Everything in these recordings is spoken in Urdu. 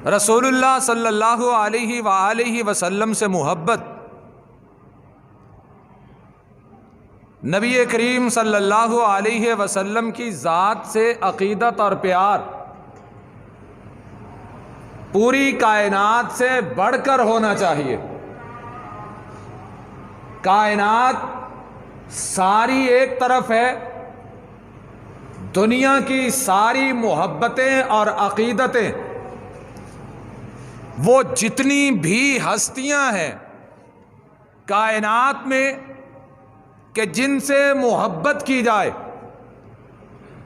رسول اللہ صلی اللہ علیہ وآلہ وسلم سے محبت، نبی کریم صلی اللہ علیہ وسلم کی ذات سے عقیدت اور پیار پوری کائنات سے بڑھ کر ہونا چاہیے۔ کائنات ساری ایک طرف ہے، دنیا کی ساری محبتیں اور عقیدتیں، وہ جتنی بھی ہستیاں ہیں کائنات میں کہ جن سے محبت کی جائے،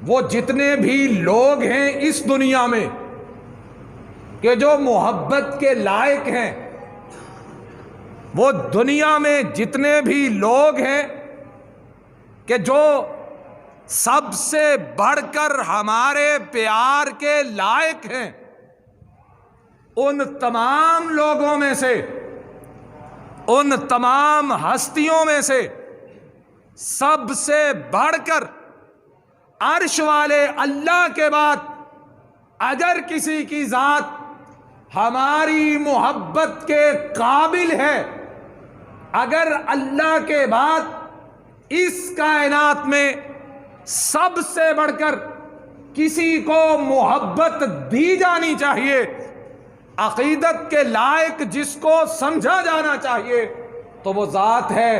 وہ جتنے بھی لوگ ہیں اس دنیا میں کہ جو محبت کے لائق ہیں، وہ دنیا میں جتنے بھی لوگ ہیں کہ جو سب سے بڑھ کر ہمارے پیار کے لائق ہیں، ان تمام لوگوں میں سے، ان تمام ہستیوں میں سے سب سے بڑھ کر عرش والے اللہ کے بعد اگر کسی کی ذات ہماری محبت کے قابل ہے، اگر اللہ کے بعد اس کائنات میں سب سے بڑھ کر کسی کو محبت دی جانی چاہیے، عقیدت کے لائق جس کو سمجھا جانا چاہیے، تو وہ ذات ہے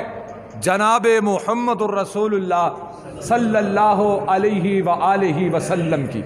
جناب محمد الرسول اللہ صلی اللہ علیہ وآلہ وسلم کی۔